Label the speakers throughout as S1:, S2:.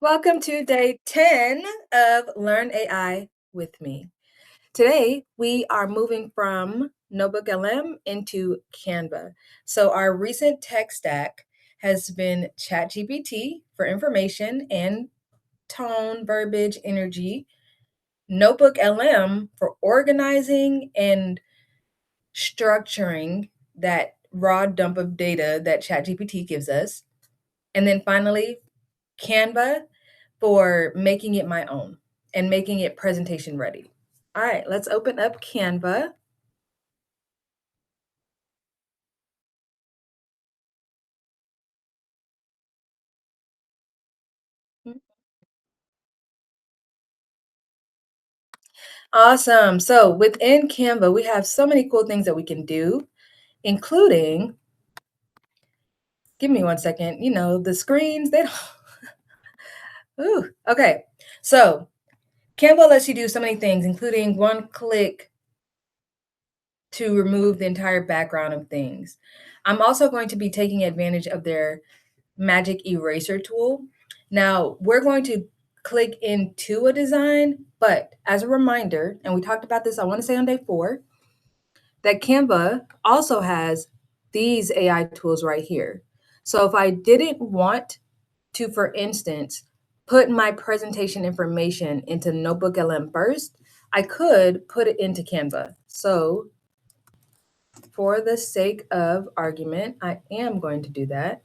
S1: Welcome to day 10 of Learn AI with me. Today, we are moving from Notebook LM into Canva. So, our recent tech stack has been ChatGPT for information and tone, verbiage, energy, Notebook LM for organizing and structuring that raw dump of data that ChatGPT gives us. And then finally, Canva for making it my own and making it presentation ready. All right, let's open up Canva. Awesome. So within Canva, we have so many cool things that we can do, including, give me one second, the screens, they don't, ooh, okay. So Canva lets you do so many things, including one click to remove the entire background of things. I'm also going to be taking advantage of their magic eraser tool. Now, we're going to click into a design, but as a reminder, and we talked about this, I want to say on day 4, that Canva also has these AI tools right here. So if I didn't want to, for instance, put my presentation information into Notebook LM first, I could put it into Canva. So for the sake of argument, I am going to do that.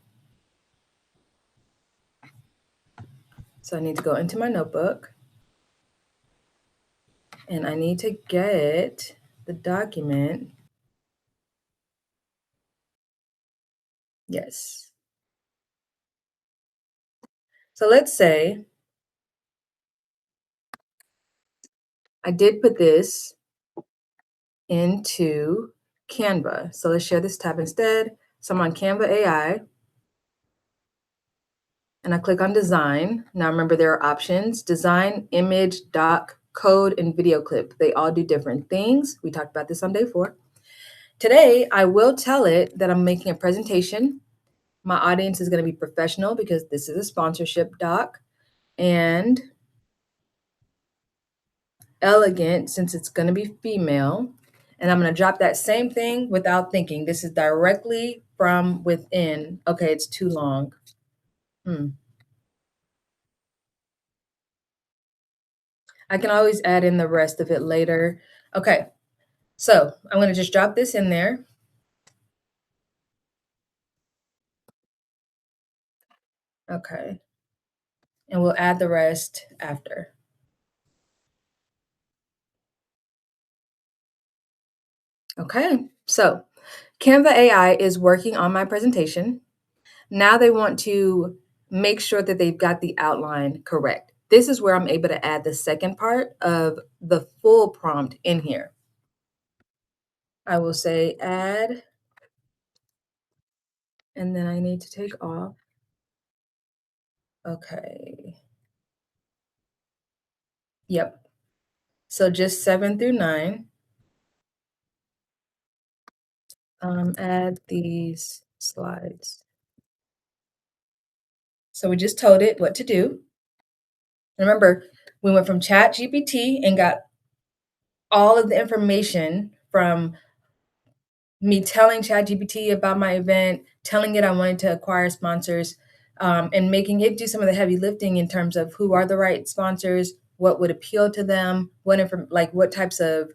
S1: So I need to go into my notebook and I need to get the document. Yes. So let's say I did put this into Canva. So let's share this tab instead. So I'm on Canva AI and I click on design. Now remember there are options: design, image, doc, code, and video clip. They all do different things. We talked about this on day 4. Today, I will tell it that I'm making a presentation. My audience is going to be professional because this is a sponsorship doc, and elegant since it's going to be female. And I'm going to drop that same thing without thinking. This is directly from within. Okay, it's too long. I can always add in the rest of it later. Okay, so I'm going to just drop this in there. Okay, and we'll add the rest after. Okay, so Canva AI is working on my presentation. Now they want to make sure that they've got the outline correct. This is where I'm able to add the second part of the full prompt in here. I will say add, and then I need to take off. Okay. Yep. So just 7 through 9. Add these slides. So we just told it what to do. Remember, we went from Chat GPT and got all of the information from me telling ChatGPT about my event, telling it I wanted to acquire sponsors, and making it do some of the heavy lifting in terms of who are the right sponsors, what would appeal to them, what types of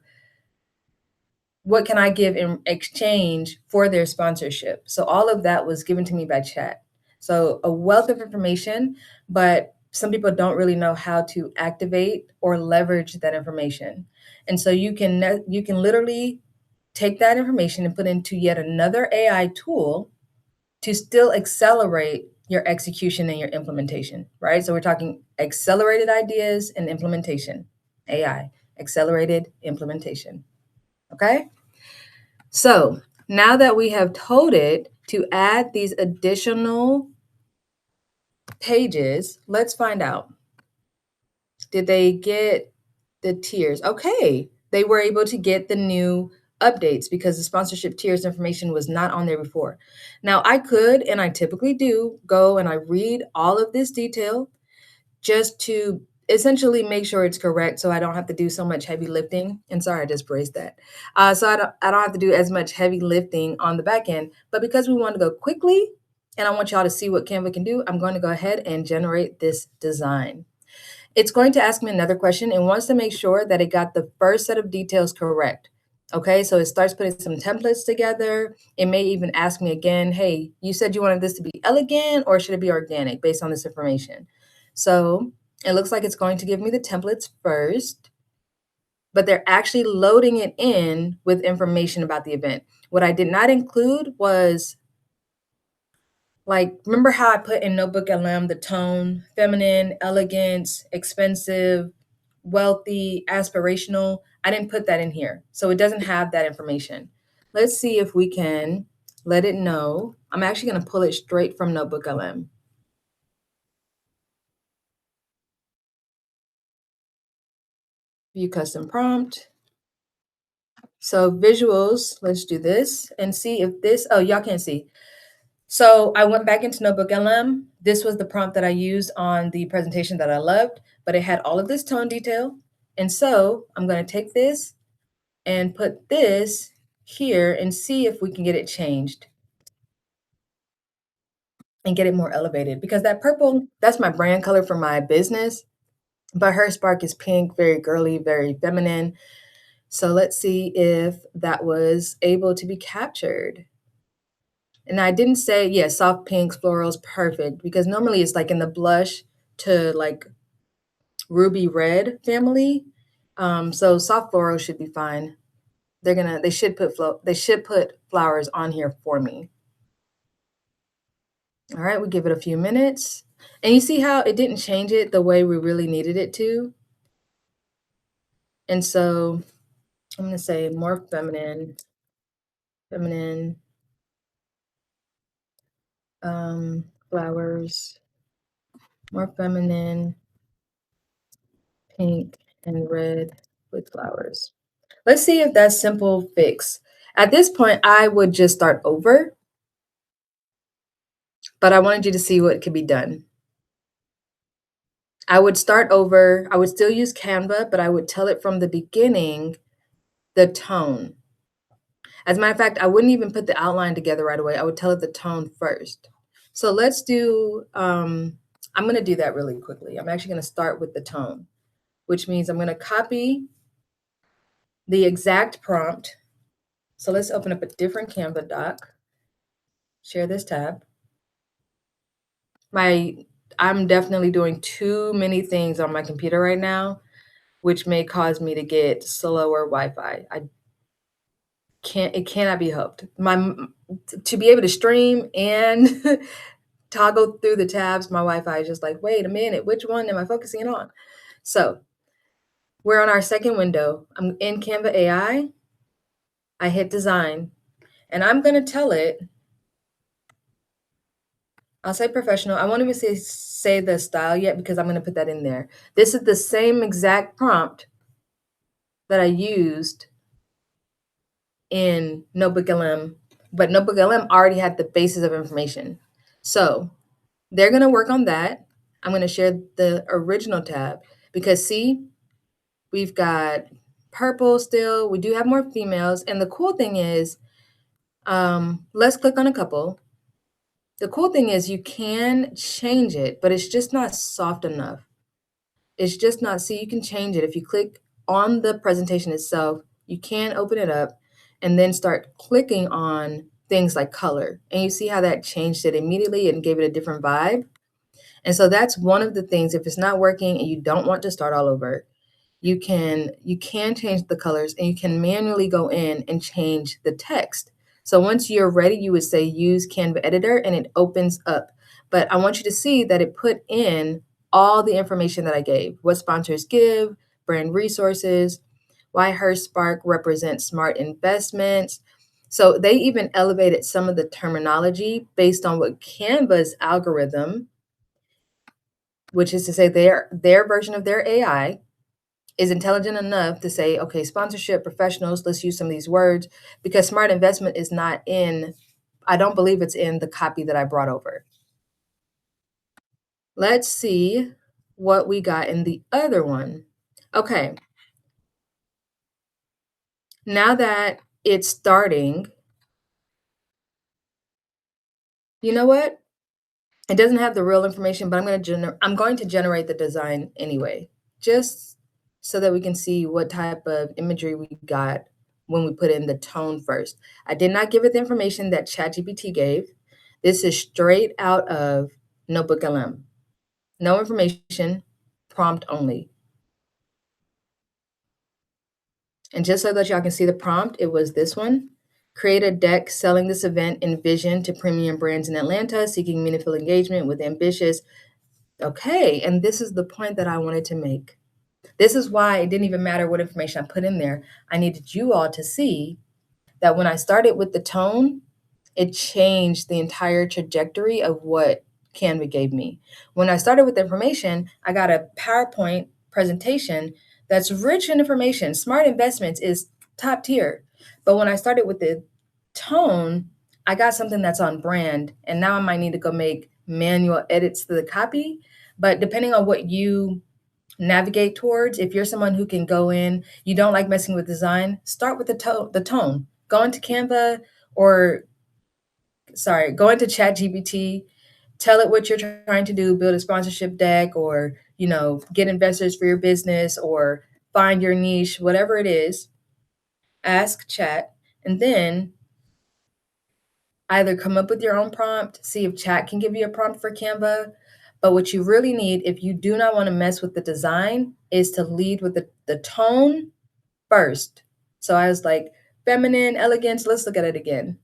S1: what can I give in exchange for their sponsorship. So all of that was given to me by chat. So a wealth of information, but some people don't really know how to activate or leverage that information. And so you can literally take that information and put into yet another AI tool to still accelerate your execution and your implementation, right? So we're talking accelerated ideas and implementation, AI, accelerated implementation. Okay? So now that we have told it to add these additional pages, let's find out. Did they get the tiers? Okay, they were able to get the new updates because the sponsorship tiers information was not on there before. Now, I could, and I typically do, go and I read all of this detail just to essentially make sure it's correct so I don't have to do so much heavy lifting. And sorry, I just phrased that. So I don't have to do as much heavy lifting on the back end. But because we want to go quickly and I want y'all to see what Canva can do, I'm going to go ahead and generate this design. It's going to ask me another question and wants to make sure that it got the first set of details correct. Okay, so it starts putting some templates together. It may even ask me again, hey, you said you wanted this to be elegant or should it be organic based on this information? So it looks like it's going to give me the templates first, but they're actually loading it in with information about the event. What I did not include was like, remember how I put in Notebook LM the tone, feminine, elegance, expensive, wealthy, aspirational? I didn't put that in here. So it doesn't have that information. Let's see if we can let it know. I'm actually going to pull it straight from Notebook LM. View custom prompt. So visuals, let's do this and see if this, oh, y'all can't see. So I went back into Notebook LM. This was the prompt that I used on the presentation that I loved, but it had all of this tone detail. And so I'm going to take this and put this here and see if we can get it changed and get it more elevated, because that purple, that's my brand color for my business, but her spark is pink, very girly, very feminine. So let's see if that was able to be captured. And I didn't say, yeah, soft pinks, florals, perfect, because normally it's like in the blush to like ruby red family. So soft floral should be fine. They should put flowers on here for me. All right, we give it a few minutes. And you see how it didn't change it the way we really needed it to. And so I'm gonna say more feminine, feminine, flowers, more feminine, pink and red with flowers. Let's see if that simple fix. At this point, I would just start over, but I wanted you to see what could be done. I would start over. I would still use Canva, but I would tell it from the beginning the tone. As a matter of fact, I wouldn't even put the outline together right away. I would tell it the tone first. So let's do, I'm going to do that really quickly. I'm actually going to start with the tone, which means I'm going to copy the exact prompt. So let's open up a different Canva doc, share this tab. I'm definitely doing too many things on my computer right now, which may cause me to get slower Wi-Fi. It cannot be helped. To be able to stream and toggle through the tabs, my Wi-Fi is just like, wait a minute, which one am I focusing on? So we're on our second window. I'm in Canva AI. I hit design, and I'm gonna tell it, I'll say professional. I won't even say the style yet because I'm gonna put that in there. This is the same exact prompt that I used in Notebook LM, but Notebook LM already had the basis of information. So they're gonna work on that. I'm gonna share the original tab because see, we've got purple still. We do have more females. And the cool thing is, let's click on a couple. The cool thing is you can change it, but it's just not soft enough. It's just not, see, you can change it. If you click on the presentation itself, you can open it up and then start clicking on things like color. And you see how that changed it immediately and gave it a different vibe. And so that's one of the things, if it's not working and you don't want to start all over, you can change the colors and you can manually go in and change the text. So once you're ready, you would say use Canva editor and it opens up. But I want you to see that it put in all the information that I gave, what sponsors give, brand resources, why her spark represents smart investments. So they even elevated some of the terminology based on what Canva's algorithm, which is to say their version of their AI, is intelligent enough to say, okay, sponsorship, professionals, let's use some of these words, because smart investment is not in, I don't believe it's in the copy that I brought over. Let's see. what we got in the other one. Okay, now that it's starting, you know what? It doesn't have the real information, but I'm going to generate the design anyway, just so that we can see what type of imagery we got when we put in the tone first. I did not give it the information that ChatGPT gave. This is straight out of Notebook LM. No information, prompt only. And just so that y'all can see the prompt, it was this one. Create a deck selling this event in vision to premium brands in Atlanta, seeking meaningful engagement with ambitious. Okay, and this is the point that I wanted to make. This is why it didn't even matter what information I put in there. I needed you all to see that when I started with the tone, it changed the entire trajectory of what Canva gave me. When I started with information, I got a PowerPoint presentation that's rich in information. Smart Investments is top tier. But when I started with the tone, I got something that's on brand. And now I might need to go make manual edits to the copy. But depending on what you navigate towards, if you're someone who can go in, you don't like messing with design, start with the tone. Go into Canva or go into ChatGPT, tell it what you're trying to do, build a sponsorship deck or, get investors for your business or find your niche, whatever it is, ask Chat, and then either come up with your own prompt, see if Chat can give you a prompt for Canva. But what you really need, if you do not want to mess with the design, is to lead with the tone first. So I was like, feminine, elegance, let's look at it again.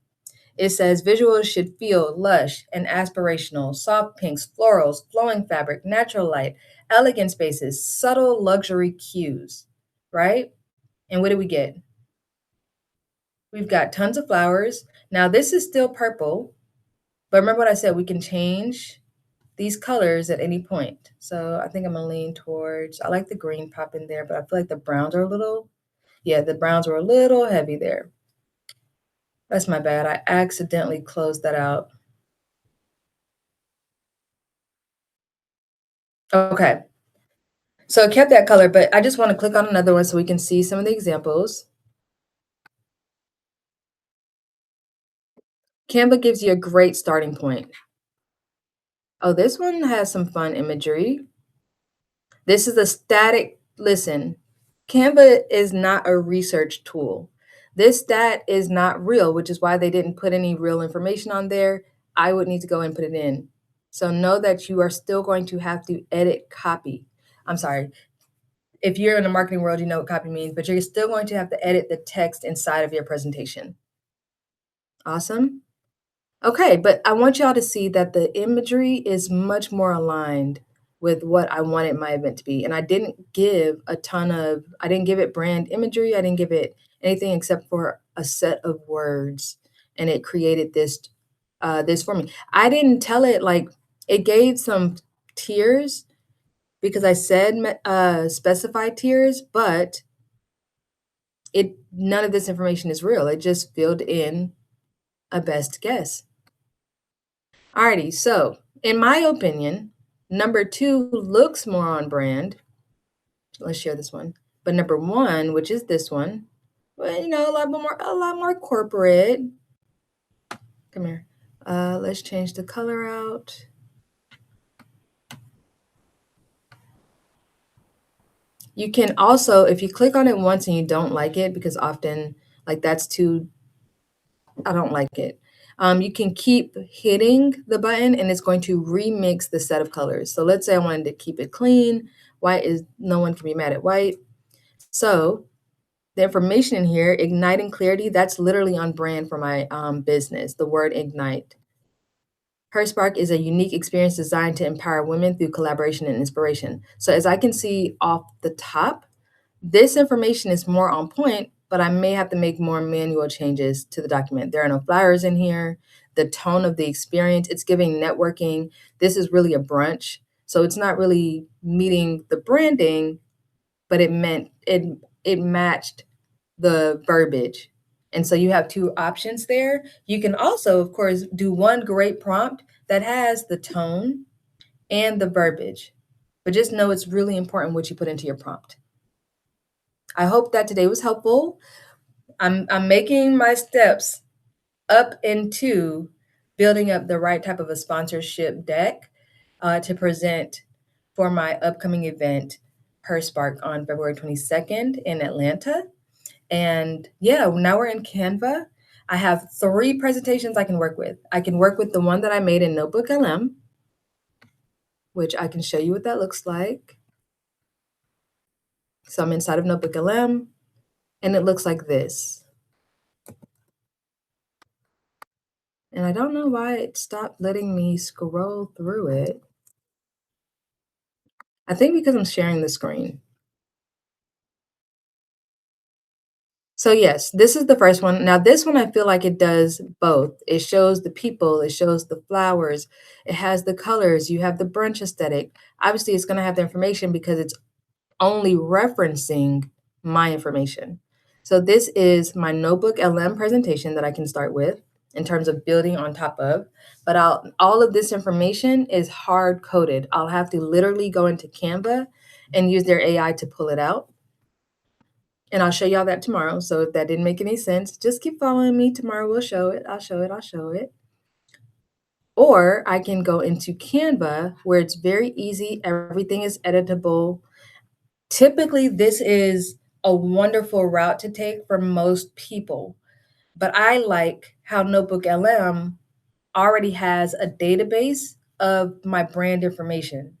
S1: It says visuals should feel lush and aspirational, soft pinks, florals, flowing fabric, natural light, elegant spaces, subtle luxury cues, right? And what do we get? We've got tons of flowers. Now, this is still purple, but remember what I said, we can change these colors at any point. So I think I'm gonna lean towards, I like the green pop in there, but I feel like the browns are the browns were a little heavy there. That's my bad. I accidentally closed that out. Okay. So it kept that color, but I just want to click on another one so we can see some of the examples. Canva gives you a great starting point. Oh, this one has some fun imagery. This is a static, listen, Canva is not a research tool. This stat is not real, which is why they didn't put any real information on there. I would need to go and put it in. So know that you are still going to have to edit copy. I'm sorry. If you're in the marketing world, you know what copy means, but you're still going to have to edit the text inside of your presentation. Awesome. Okay, but I want y'all to see that the imagery is much more aligned with what I wanted my event to be. And I didn't give it brand imagery. I didn't give it anything except for a set of words. And it created this for me. I didn't tell it like it gave some tiers because I said specified tiers, but none of this information is real. It just filled in a best guess. Alrighty, so in my opinion, number two looks more on brand. Let's share this one. But number one, which is this one, well, a lot more corporate. Come here. Let's change the color out. You can also, if you click on it once and you don't like it, because often like that's too, I don't like it. You can keep hitting the button and it's going to remix the set of colors. So let's say I wanted to keep it clean. White is, no one can be mad at white. So the information in here, igniting clarity, that's literally on brand for my business, the word ignite. Her Spark is a unique experience designed to empower women through collaboration and inspiration. So as I can see off the top, this information is more on point, but I may have to make more manual changes to the document. There are no flowers in here. The tone of the experience, it's giving networking. This is really a brunch. So it's not really meeting the branding, but it matched the verbiage. And so you have two options there. You can also, of course, do one great prompt that has the tone and the verbiage, but just know it's really important what you put into your prompt. I hope that today was helpful. I'm making my steps up into building up the right type of a sponsorship deck to present for my upcoming event, Her Spark, on February 22nd in Atlanta. And yeah, now we're in Canva. I have 3 presentations I can work with. I can work with the one that I made in Notebook LM, which I can show you what that looks like. So I'm inside of Notebook LM, and it looks like this. And I don't know why it stopped letting me scroll through it. I think because I'm sharing the screen. So yes, this is the first one. Now this one I feel like it does both. It shows the people, it shows the flowers, it has the colors, you have the brunch aesthetic. Obviously, it's gonna have the information because it's only referencing my information. So this is my Notebook LM presentation that I can start with in terms of building on top of, but all of this information is hard coded. I'll have to literally go into Canva and use their AI to pull it out. And I'll show y'all that tomorrow. So if that didn't make any sense, just keep following me. Tomorrow we'll show it. I'll show it. I'll show it. Or I can go into Canva where it's very easy. Everything is editable. Typically, this is a wonderful route to take for most people. But I like how Notebook LM already has a database of my brand information.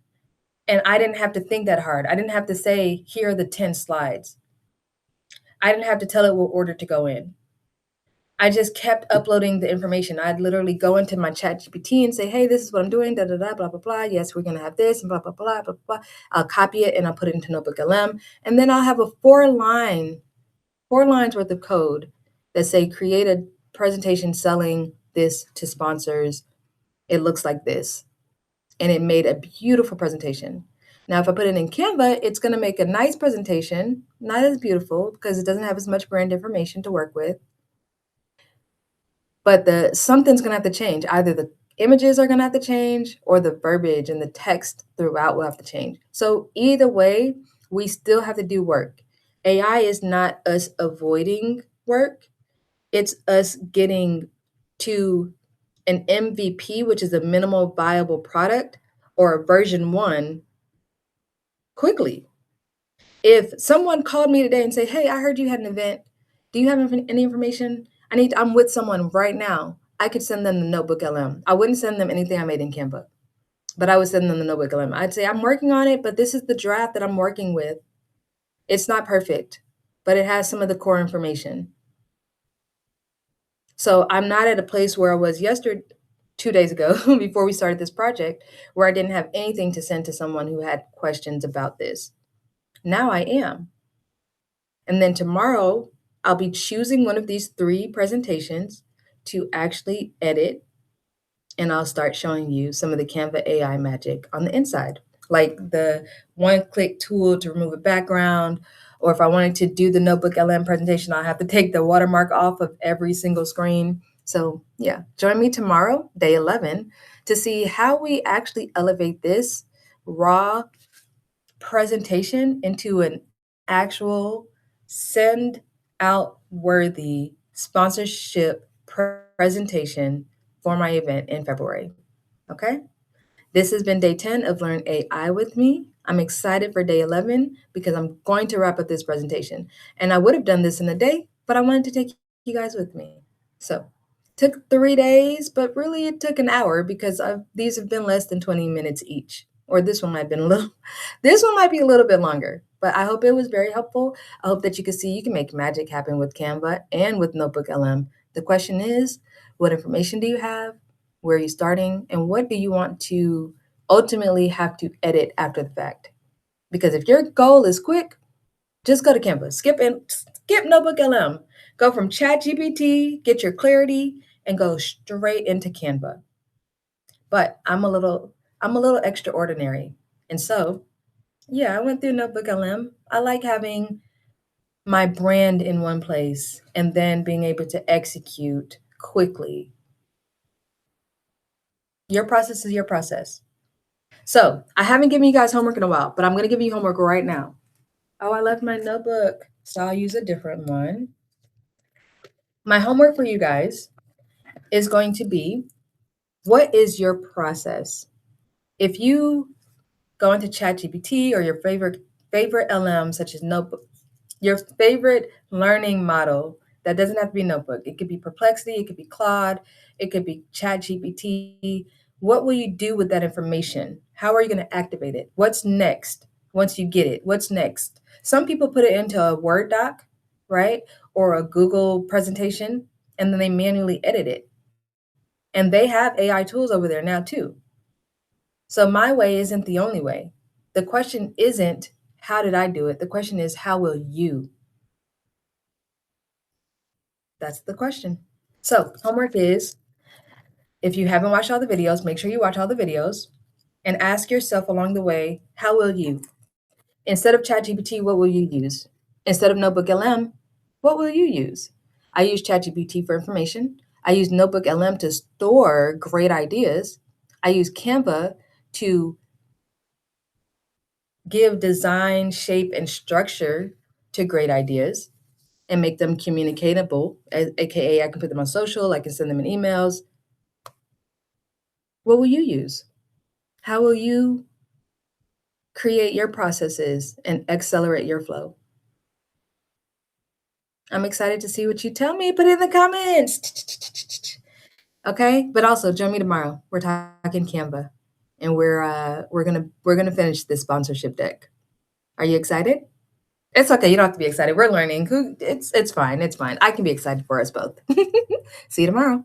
S1: And I didn't have to think that hard. I didn't have to say, here are the 10 slides. I didn't have to tell it what order to go in. I just kept uploading the information. I'd literally go into my chat GPT and say, hey, this is what I'm doing, da da da, blah, blah, blah. Yes, we're gonna have this and blah, blah, blah, blah, blah. I'll copy it and I'll put it into Notebook LM. And then I'll have a 4 lines worth of code that say create a presentation selling this to sponsors. It looks like this. And it made a beautiful presentation. Now, if I put it in Canva, it's gonna make a nice presentation, not as beautiful because it doesn't have as much brand information to work with. But something's gonna have to change. Either the images are gonna have to change or the verbiage and the text throughout will have to change. So either way, we still have to do work. AI is not us avoiding work, it's us getting to an MVP, which is a minimal viable product, or a version 1 quickly. If someone called me today and say, "Hey, I heard you had an event. Do you have any information? I'm with someone right now." I could send them the Notebook LM. I wouldn't send them anything I made in Canva, but I would send them the Notebook LM. I'd say, "I'm working on it, but this is the draft that I'm working with. It's not perfect, but it has some of the core information." So I'm not at a place where I was 2 days ago before we started this project, where I didn't have anything to send to someone who had questions about this. Now I am. And then tomorrow, I'll be choosing one of these 3 presentations to actually edit, and I'll start showing you some of the Canva AI magic on the inside, like the one-click tool to remove a background, or if I wanted to do the Notebook LM presentation, I'll have to take the watermark off of every single screen. So yeah, join me tomorrow, day 11, to see how we actually elevate this raw presentation into an actual send out worthy sponsorship presentation for my event in February. Okay? This has been day 10 of Learn AI with me. I'm excited for day 11 because I'm going to wrap up this presentation. And I would have done this in a day, but I wanted to take you guys with me. So, took 3 days, but really it took an hour because these have been less than 20 minutes each. Or this one might have been a little, this one might be a little bit longer, but I hope it was very helpful. I hope that you can see you can make magic happen with Canva and with Notebook LM. The question is, what information do you have? Where are you starting? And what do you want to ultimately have to edit after the fact? Because if your goal is quick, just go to Canva. Skip Notebook LM. Go from ChatGPT, get your clarity, and go straight into Canva. But I'm a little extraordinary. And so, yeah, I went through Notebook LM. I like having my brand in one place and then being able to execute quickly. Your process is your process. So I haven't given you guys homework in a while, but I'm going to give you homework right now. Oh, I left my notebook, so I'll use a different one. My homework for you guys is going to be, what is your process? If you go into ChatGPT or your favorite LM, such as Notebook, your favorite learning model that doesn't have to be Notebook. It could be Perplexity, it could be Claude, it could be ChatGPT. What will you do with that information? How are you going to activate it? What's next once you get it? What's next? Some people put it into a Word doc, right? Or a Google presentation, and then they manually edit it. And they have AI tools over there now too. So my way isn't the only way. The question isn't, how did I do it? The question is, how will you? That's the question. So, homework is, if you haven't watched all the videos, make sure you watch all the videos and ask yourself along the way, how will you? Instead of ChatGPT, what will you use? Instead of Notebook LM, what will you use? I use ChatGPT for information. I use Notebook LM to store great ideas. I use Canva to give design, shape, and structure to great ideas and make them communicatable, aka I can put them on social, I can send them in emails. What will you use? How will you create your processes and accelerate your flow? I'm excited to see what you tell me. Put it in the comments. Okay? But also join me tomorrow. We're talking Canva and we're gonna finish this sponsorship deck. Are you excited? It's okay. You don't have to be excited. We're learning. It's fine. It's fine. I can be excited for us both. See you tomorrow.